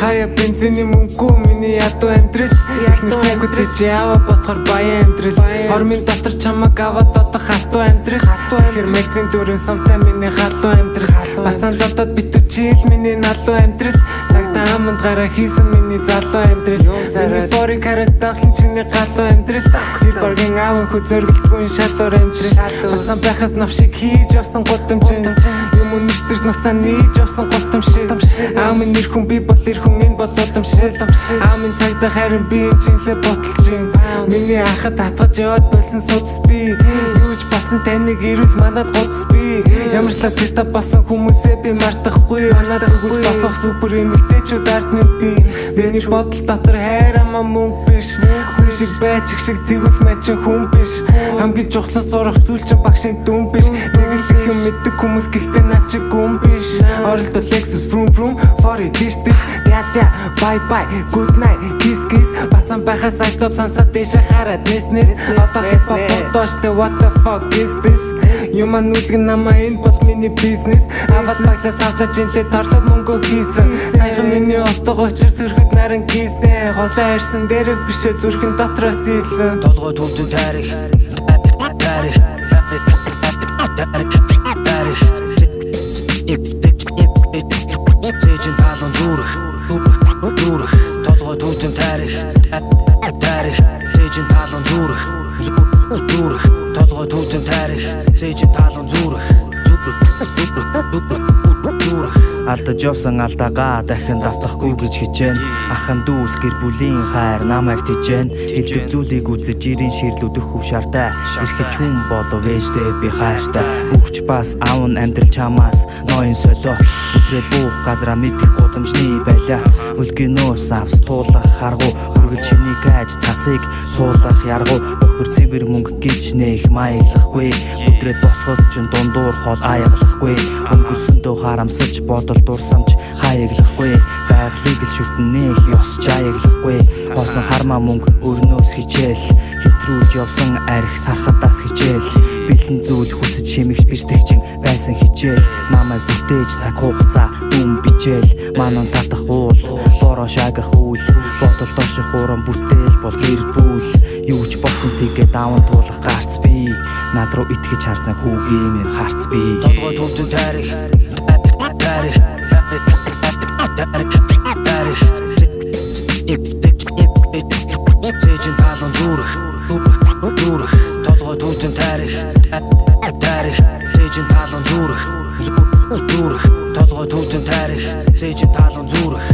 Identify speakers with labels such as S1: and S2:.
S1: Хаяа бензиний мөнгө миний ядуу амьдрал. Нэгтэй жаава ботхор баян амьдрал. Хормын дотор чамаг аваад одоо хатуу амьдрал. Хэр мэгзэн дөрөн самтай миний халуу амьдрал. Бацаан завдад битүү чийл миний налуу амьдрал. Цагдаа аманд гараа хийсэн миний залуу амьдрал. Миний форин карат таглан чиний галуу амьдрал. Тэр баргийн аав хөө зөргөлтгүй шалуур амьдрал. Бацаан байхаас навшиг хийж явсан гудамжин. Юм өнөртөж насаа нээж явсан гутамшиг. Аамын нэр хүн би бол эр хүн энэ бол удамшиг. Аамын цагдаа харин би жинлээ ботолж юм. Миний ахад татгаж яваад болсон судас би. Юуж басан таныг ирүүл манад гудас би. Ямар ч латиста басан хүмүүсээ би мартахгүй. Манад өгөх босох супер эмэгтэйчүүд ардны би. Миний бодол дотор хайрамаа мөнгө биш. Хүн шиг байчих шиг тэгвэл мэчин хүн биш. Хамгийн чухал сурах зүйл чинь багшийн дүн биш. Тэгэлэх юм мэддэг хүмүүс гэхдээ наа чи гүн биш. Оролдол Lexus vroom vroom for it dish yeah bye bye good night kiss kiss. Бацаан байхаас айдод сансаад дэше хараад нэснэс. Одоо хипхоп бодооштэй what the fuck is this? Юман үлгэн намаа энэ бол миний бизнес. Аваад баглаас авлаа жинлээ торлоод мөнгө хийсэн. Саяхан миний отогоо очир төрөхөд наран гийсэн. Холоо ирсэн дээрээ бишээ зүрхэн дотроос ийсэн.
S2: Толгой төвдөн тарих Зэжин талон зүрх толгой төвдөн тарих Зэжин талон зүрх толгой төвдөн тарих Зэжин талон зүрх Алдаж явсан алдаагаа дахин давтахгүй гэж хичээн. Ахын дүүс гэр бүлийн хайр намайг тижээн. Хэлдэг зүйлийг үзэж ирэн ширлүүдэх хөв шартай. Эрхэлж хүн болов ээжтэй би хайртай. Өгч бас аав нь амьдрал чамаас ноён солио. Үсрээд буух газраа мэдэх гудамжны байлаа. Өлгөнөөс авс туулах харгу. Хүргэл шинийг айж цасыг суулгах яргу. Өхөр цэвэр мөнгө гэж нээх маяглахгүй. Өдрөд босгод ч дундуур хол аяглахгүй. Өнгөрсөндөө харамсаж бодол дурсамж хаяглахгүй. Байгалыг л шүтнээх ёс жаяглахгүй. Хоосон хармаа мөнгө өрнөөс хичээл. Хэтрүүлж явсан арх сархадаас хичээл. Бэлэн зүйл хүсэж хэмэгч бэртэгчин байсан хичээл. Намайг бүтээж цаг хугацаа дүн бичээл. Манан татах уул бороо шагах үйл. Бодол доших уран бүтээл бол гэр бүл. Юу ч болсон тэгээд даван туулах гарц би. Над руу итгэж харсан хүүгийн минь харц би. Толгой төвдөн тарих Зэжин талон зүрх толгой төвдөн тарих Зэжин талон зүрх толгой төвдөн тарих Зэжин талон зүрх